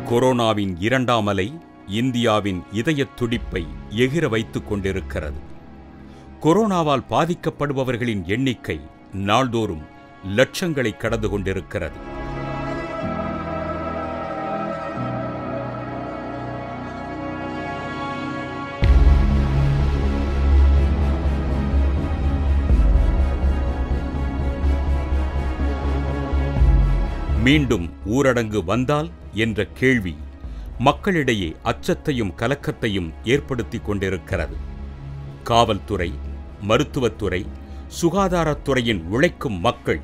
கொரோனாவின் இரண்டாம் அலை இந்தியாவின் இதயத் துடிப்பை எகிர வைத்துக் கொண்டிருக்கிறது. கொரோனாவால் பாதிக்கப்படுபவர்களின் எண்ணிக்கை நாள்தோறும் லட்சங்களை கடந்து கொண்டிருக்கிறது. மீண்டும் ஊரடங்கு வந்தால் என்ற கேள்வி மக்களிடையே அச்சத்தையும் கலக்கத்தையும் ஏற்படுத்திக் கொண்டிருக்கிறது. காவல்துறை, மருத்துவத்துறை, சுகாதாரத்துறையின் உழைக்கும் மக்கள்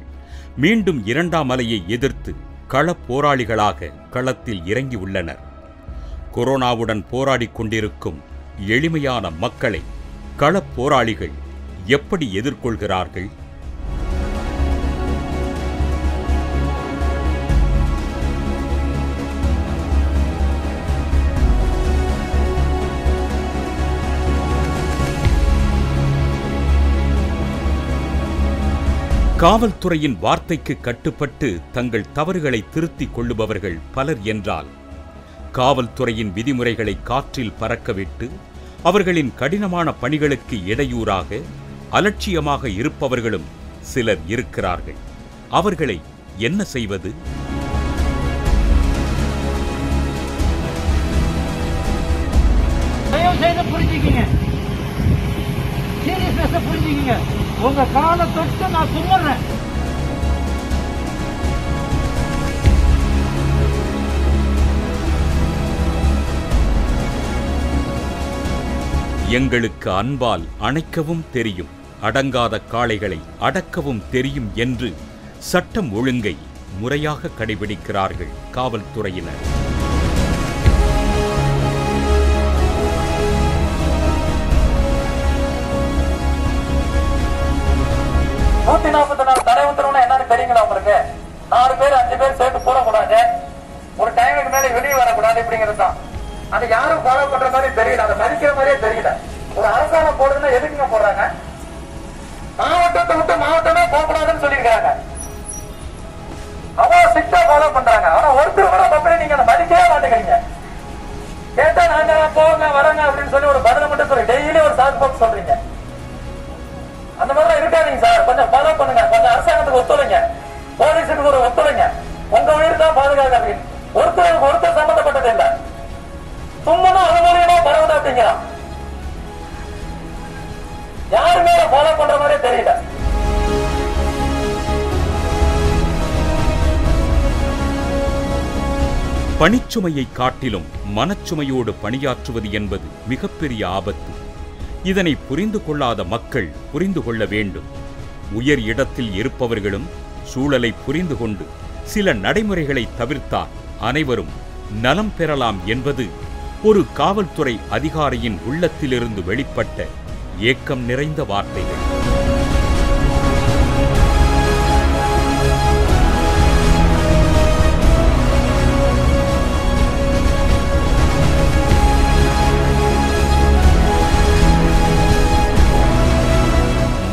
மீண்டும் இரண்டாம் அலையை எதிர்த்து களப் போராளிகளாக களத்தில் இறங்கியுள்ளனர். கொரோனாவுடன் போராடிக் கொண்டிருக்கும் எளிமையான மக்களை களப் போராளிகள் எப்படி எதிர்கொள்கிறார்கள்? காவல்துறையின் வார்த்தைக்கு கட்டுப்பட்டு தங்கள் தவறுகளை திருத்திக் கொள்ளுபவர்கள் பலர் என்றால், காவல்துறையின் விதிமுறைகளை காற்றில் பறக்கவிட்டு அவர்களின் கடினமான பணிகளுக்கு இடையூறாக அலட்சியமாக இருப்பவர்களும் சிலர் இருக்கிறார்கள். அவர்களை என்ன செய்வது? உங்க காலை தொட்டு நான் கும்பிடுறேன். எங்களுக்கு அன்பால் அணைக்கவும் தெரியும், அடங்காத காளைகளை அடக்கவும் தெரியும் என்று சட்டம் ஒழுங்கை முறையாக கடைபிடிக்கிறார்கள் காவல்துறையினர். தடை உத்தரவுனா என்னன்னு தெரியுங்களா உங்களுக்கு? 4 பேர் 5 பேர் சேர்த்து போடக்கூடாது, ஒரு டைமுக்கு மேல வெளியே வரக்கூடாது இப்படிங்கிறது தான். அது யாரும் ஃபாலோ பண்ற மாதிரி தெரியல, அதை மதிக்கிற மாதிரியே தெரியல. ஒரு அரசாங்கம் போடுதுன்னா எதுக்குங்க போடுறாங்க? மாவட்டத்தை விட்டு மாவட்டமே போகக்கூடாதுன்னு சொல்லியிருக்காங்க. அவ்வளவு ஸ்ட்ரிக்டா ஃபாலோ பண்றாங்க. ஆனா ஒருத்தர் கூட பக்கம் நீங்க அதை மதிக்கவே மாட்டேங்கிறீங்க. கேட்டா நாங்க போங்க வரங்க அப்படின்னு சொல்லி ஒரு பதில மட்டும் சொல்லி டெய்லி ஒரு சாக்கு போக்கு சொல்றீங்க. அந்த மாதிரிலாம் இருக்காதீங்க சார். கொஞ்சம் ஃபாலோ பண்ணுங்க, கொஞ்சம் அரசாங்கத்துக்கு ஒத்துழைங்க, போலீஸுக்கு ஒரு ஒத்துழைங்க. உங்க உயிர் தான் பாதுகாக்க அப்படின்னு ஒருத்தர் சம்பந்தப்பட்டது இல்லை. சும்மா அது மூலியமா பரவுது அப்படிங்கிறான். யாருமே ஃபாலோ பண்ற மாதிரியே தெரியல. பணிச்சுமையை காட்டிலும் மனச்சுமையோடு பணியாற்றுவது என்பது மிகப்பெரிய ஆபத்து. இதனை புரிந்து கொள்ளாத மக்கள் புரிந்து கொள்ள வேண்டும். உயர் இடத்தில் இருப்பவர்களும் சூழலை புரிந்து கொண்டு சில நடைமுறைகளை தவிர்த்தால் அனைவரும் நலம் பெறலாம் என்பது ஒரு காவல்துறை அதிகாரியின் உள்ளத்திலிருந்து வெளிப்பட்ட ஏக்கம் நிறைந்த வார்த்தைகள்.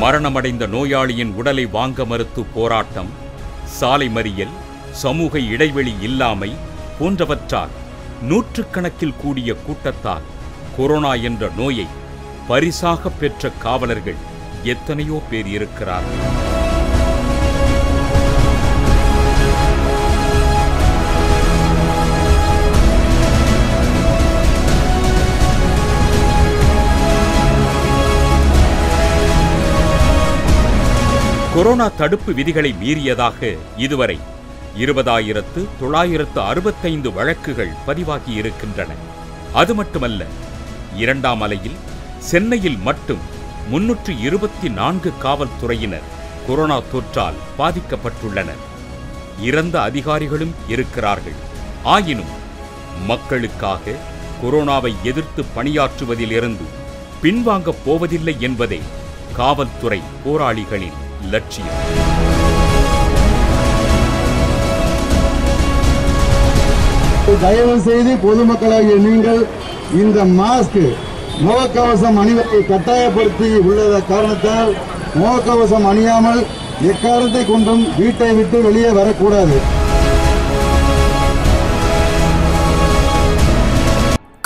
மரணமடைந்த நோயாளியின் உடலை வாங்க மறுத்து போராட்டம், சாலை மறியல், சமூக இடைவெளி இல்லாமை போன்றவற்றால் நூற்றுக்கணக்கில் கூடிய கூட்டத்தால் கொரோனா என்ற நோயை பரிசாக பெற்ற காவலர்கள் எத்தனையோ பேர் இருக்கிறார்கள். கொரோனா தடுப்பு விதிகளை மீறியதாக இதுவரை 20,965 வழக்குகள் பதிவாகி இருக்கின்றன. அது மட்டுமல்ல, இரண்டாம் அலையில் சென்னையில் மட்டும் 324 காவல்துறையினர் கொரோனா தொற்றால் பாதிக்கப்பட்டுள்ளனர். இறந்த அதிகாரிகளும் இருக்கிறார்கள். ஆயினும் மக்களுக்காக கொரோனாவை எதிர்த்து பணியாற்றுவதிலிருந்து பின்வாங்கப் போவதில்லை என்பதே காவல்துறை போராளிகளின் லட்சியம். தயவு செய்து பொதுமக்களாகிய நீங்கள் இந்த மாஸ்க் முகக்கவசம் அணிவதை கட்டாயப்படுத்தி உள்ள காரணத்தால் முகக்கவசம் அணியாமல் எக்காரணத்தை கொண்டும் வீட்டை விட்டு வெளியே வரக்கூடாது.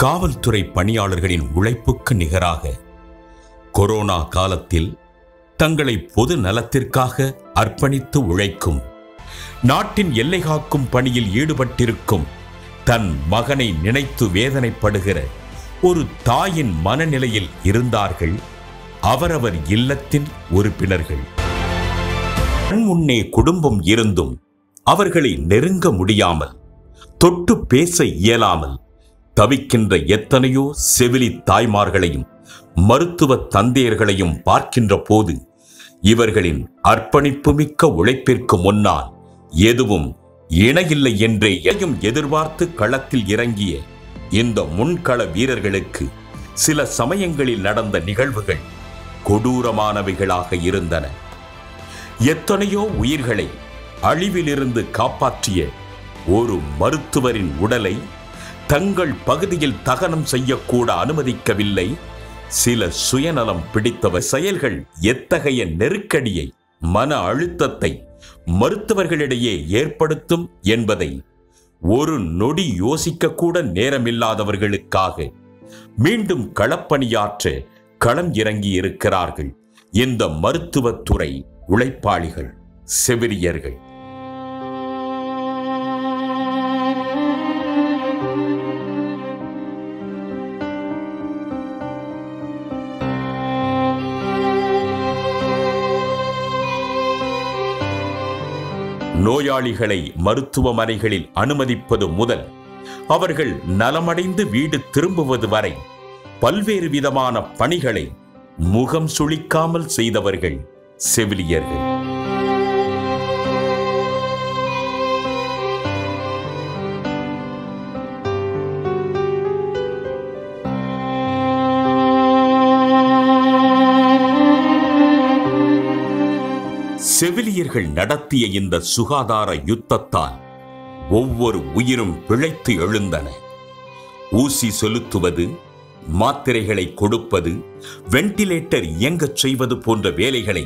காவல்துறை பணியாளர்களின் உழைப்புக்கு நிகராக கொரோனா காலத்தில் தங்களை பொது நலத்திற்காக அர்ப்பணித்து உழைக்கும், நாட்டின் எல்லை காக்கும் பணியில் ஈடுபட்டிருக்கும் தன் மகனை நினைத்து வேதனைப்படுகிற ஒரு தாயின் மனநிலையில் இருந்தார்கள் அவரவர் இல்லத்தின் உறுப்பினர்கள். முன்னே குடும்பம் இருந்தும் அவர்களை நெருங்க முடியாமல், தொட்டு பேச இயலாமல் தவிக்கின்ற எத்தனையோ செவிலி தாய்மார்களையும் மருத்துவ தந்தையர்களையும் பார்க்கின்ற போது இவர்களின் அர்ப்பணிப்புமிக்க உழைப்பிற்கு முன்னால் எதுவும் இணையில்லை என்றே எதிர்பார்த்து களத்தில் இறங்கிய இந்த முன்கள வீரர்களுக்கு சில சமயங்களில் நடந்த நிகழ்வுகள் கொடூரமானவைகளாக இருந்தன. எத்தனையோ உயிர்களை அழிவிலிருந்து காப்பாற்றிய ஒரு மருத்துவரின் உடலை தங்கள் பகுதியில் தகனம் செய்யக்கூட அனுமதிக்கவில்லை சில சுயநலம் பிடித்தவர். செயல்கள் எத்தகைய நெருக்கடியை, மன அழுத்தத்தை மருத்துவர்களிடையே ஏற்படுத்தும் என்பதை ஒரு நொடி யோசிக்க கூட நேரமில்லாதவர்களுக்காக மீண்டும் களப்பணியாற்ற களம் இறங்கி இருக்கிறார்கள் இந்த மருத்துவத்துறை உழைப்பாளிகள், செவிலியர்கள். நோயாளிகளை மருத்துவமனைகளில் அனுமதிப்பது முதல் அவர்கள் நலமடைந்து வீடு திரும்புவது வரை பல்வேறு விதமான பணிகளை முகம் சுளிக்காமல் செய்தவர்கள் செவிலியர்கள். செவிலியர்கள் நடத்திய இந்த சுகாதார யுத்தத்தால் ஒவ்வொரு உயிரும் பிழைத்து எழுந்தன. ஊசி செலுத்துவது, மாத்திரைகளை கொடுப்பது, வெண்டிலேட்டர் இயங்கச் செய்வது போன்ற வேலைகளை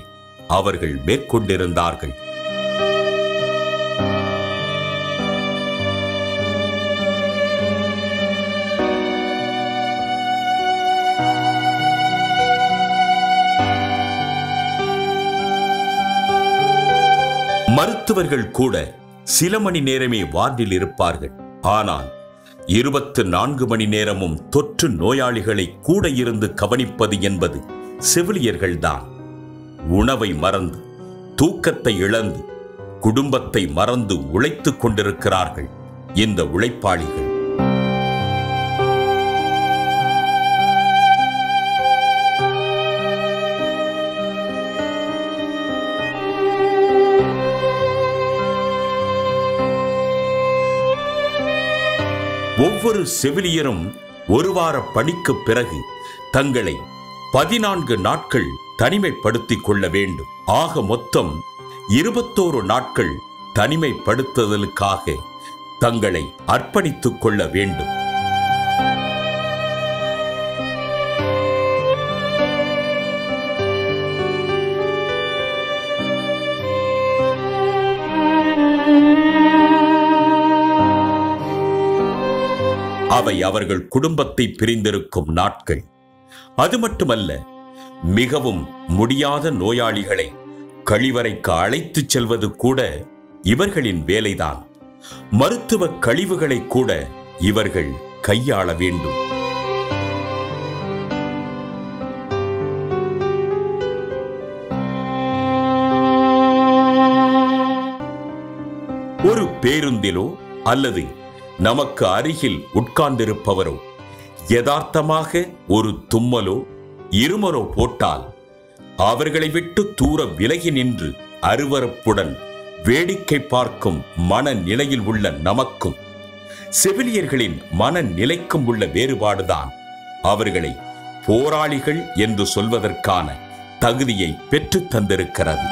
அவர்கள் மேற்கொண்டிருந்தார்கள். மருத்துவர்கள் கூட சில மணி நேரமே வார்டில் இருப்பார்கள். ஆனால் 24 மணி நேரமும் தொற்று நோயாளிகளை கூட இருந்து கவனிப்பது என்பது செவிலியர்கள்தான். உணவை மறந்து, தூக்கத்தை இழந்து, குடும்பத்தை மறந்து உழைத்துக் கொண்டிருக்கிறார்கள் இந்த உழைப்பாளிகள். ஒவ்வொரு செவிலியரும் ஒரு வார பணிக்கு பிறகு தங்களை 14 நாட்கள் தனிமைப்படுத்திக் கொள்ள வேண்டும். ஆக மொத்தம் 21 நாட்கள் தனிமைப்படுத்துதலுக்காக தங்களை அர்ப்பணித்துக் கொள்ள வேண்டும். அவை அவர்கள் குடும்பத்தை பிரிந்திருக்கும் நாட்கள். அது மட்டுமல்ல, மிகவும் முடியாத நோயாளிகளை கழிவறைக்கு அழைத்துச் செல்வது கூட இவர்களின் வேலைதான். மருத்துவ கழிவுகளை கூட இவர்கள் கையாள வேண்டும். ஒரு பேருந்திலோ அல்லது நமக்கு அருகில் உட்கார்ந்திருப்பவரோ யதார்த்தமாக ஒரு தும்மலோ இருமலோ போட்டால் அவர்களை விட்டு தூர விலகி நின்று அருவருப்புடன் வேடிக்கை பார்க்கும் மனநிலையில் உள்ள நமக்கும் செவிலியர்களின் மனநிலைக்கும் உள்ள வேறுபாடுதான் அவர்களை போராளிகள் என்று சொல்வதற்கான தகுதியை பெற்றுத் தந்திருக்கிறது.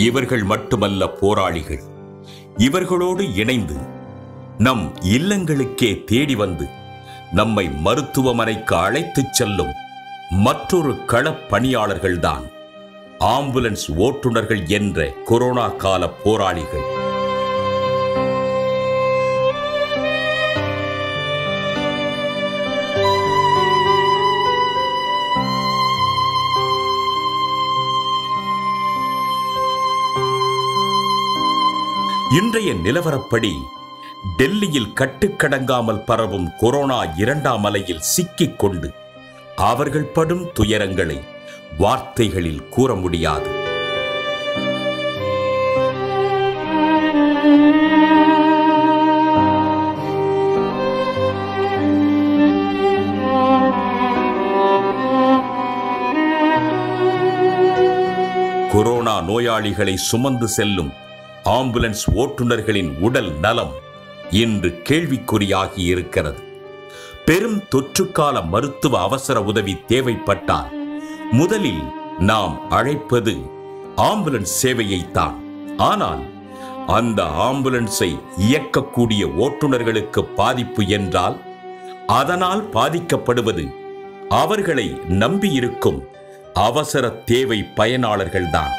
இவர்கள் மட்டுமல்ல போராளிகள். இவர்களோடு இணைந்து நம் இல்லங்களுக்கே தேடி வந்து நம்மை மருத்துவமனைக்கு அழைத்துச் செல்லும் மற்றொரு களப் பணியாளர்கள்தான் ஆம்புலன்ஸ் ஓட்டுநர்கள் என்ற கொரோனா கால போராளிகள். இன்றைய நிலவரப்படி டெல்லியில் கட்டுக்கடங்காமல் பரவும் கொரோனா 2ஆம் அலையில் சிக்கிக் கொண்டு அவர்கள் படும் துயரங்களை வார்த்தைகளில் கூற முடியாது. கொரோனா நோயாளிகளை சுமந்து செல்லும் ஆம்புலன்ஸ் ஓட்டுநர்களின் உடல் நலம் இன்று கேள்விக்குறியாகி இருக்கிறது. பெரும் தொற்றுக்கால மருத்துவ அவசர உதவி தேவைப்பட்டால் முதலில் நாம் அழைப்பது ஆம்புலன்ஸ் சேவையைத்தான். ஆனால் அந்த ஆம்புலன்ஸை இயக்கக்கூடிய ஓட்டுநர்களுக்கு பாதிப்பு என்றால் அதனால் பாதிக்கப்படுவது அவர்களை நம்பியிருக்கும் அவசர தேவை பயனாளர்கள்தான்.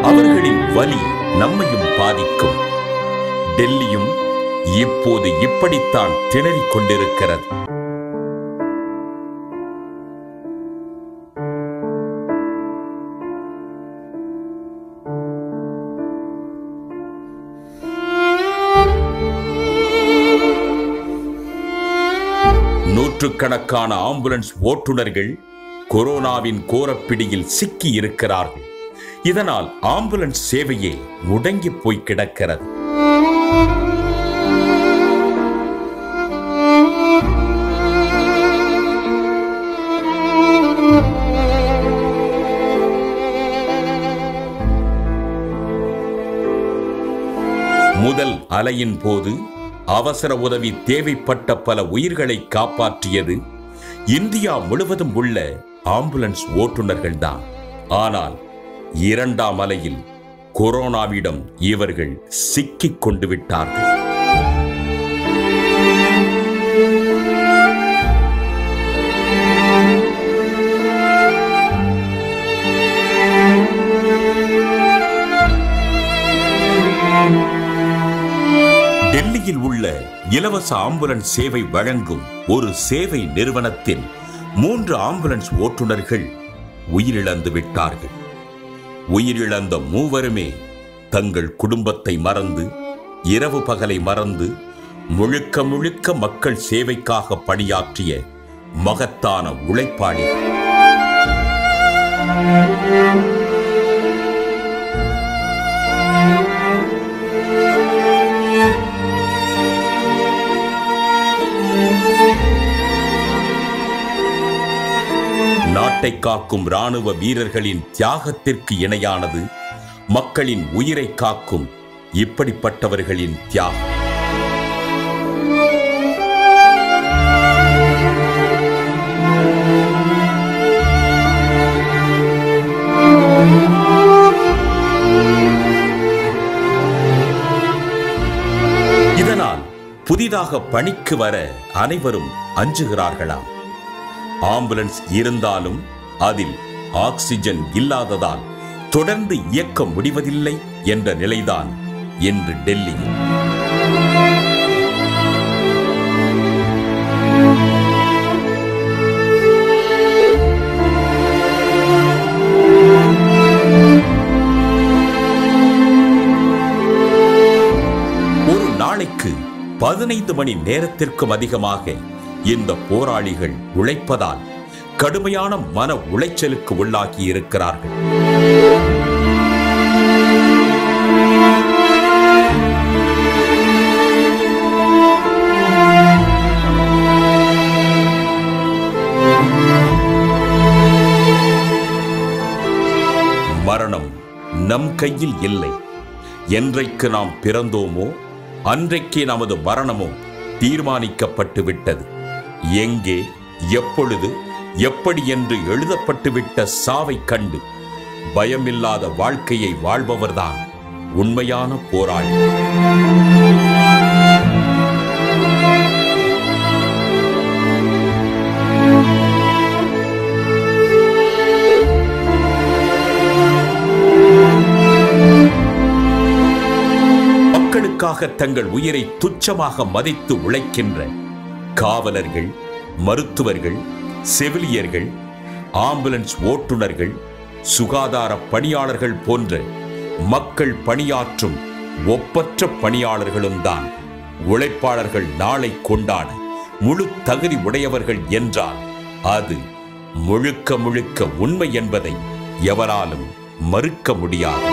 அவர்களின் வலி நம்மையும் பாதிக்கும். டெல்லியும் இப்போது இப்படித்தான் திணறிக் கொண்டிருக்கிறது. நூற்றுக்கணக்கான ஆம்புலன்ஸ் ஓட்டுநர்கள் கொரோனாவின் கோரப்பிடியில் சிக்கி இருக்கிறார்கள். இதனால் ஆம்புலன்ஸ் சேவையே முடங்கி போய் கிடக்கிறது. முதல் அலையின் போது அவசர உதவி தேவைப்பட்ட பல உயிர்களை காப்பாற்றியது இந்தியா முழுவதும் உள்ள ஆம்புலன்ஸ் ஓட்டுநர்கள்தான். ஆனால் 2ஆம் அலையில் கொரோனாவிடம் இவர்கள் சிக்கிக் கொண்டு விட்டார்கள். டெல்லியில் உள்ள இலவச ஆம்புலன்ஸ் சேவை வழங்கும் ஒரு சேவை நிறுவனத்தில் 3 ஆம்புலன்ஸ் ஓட்டுநர்கள் உயிரிழந்து விட்டார்கள். உயிரிழந்த மூவருமே தங்கள் குடும்பத்தை மறந்து இரவு பகலை மறந்து முழுக்க முழுக்க மக்கள் சேவைக்காக பணியாற்றிய மகத்தான உழைப்பாளிகள். நாட்டை காக்கும் ராணுவ வீரர்களின் தியாகத்திற்கு இணையானது மக்களின் உயிரை காக்கும் இப்படிப்பட்டவர்களின் தியாகம். இதனால் புதிதாக பணிக்கு வர அனைவரும் அஞ்சுகிறார்களாம். ஆம்புலன்ஸ் இருந்தாலும் அதில் ஆக்சிஜன் இல்லாததால் தொடர்ந்து இயக்க முடிவதில்லை என்ற நிலைதான் இன்று டெல்லியில். ஒரு நாளைக்கு 15 மணி நேரத்திற்கும் அதிகமாக இந்த போராளிகள் உழைப்பதால் கடுமையான மன உளைச்சலுக்கு உள்ளாகி இருக்கிறார்கள். மரணம் நம் கையில் இல்லை. என்றைக்கு நாம் பிறந்தோமோ அன்றைக்கே நமது மரணமும் தீர்மானிக்கப்பட்டு விட்டது. எங்கே, எப்பொழுது, எப்படி என்று எழுதப்பட்டுவிட்ட சாவைக் கண்டு பயமில்லாத வாழ்க்கையை வாழ்பவர்தான் உண்மையான போராளி. மக்களுக்காக தங்கள் உயிரை துச்சமாக மதித்து உழைக்கின்ற காவலர்கள், மருத்துவர்கள், செவிலியர்கள், ஆம்புலன்ஸ் ஓட்டுநர்கள், சுகாதார பணியாளர்கள் போன்ற மக்கள் பணியாற்றும் ஒப்பற்ற பணியாளர்களும் தான் உழைப்பாளர்கள் நாளை கொண்டாட முழு தகுதி உடையவர்கள் என்றால் அது முழுக்க முழுக்க உண்மை என்பதை எவராலும் மறுக்க முடியாது.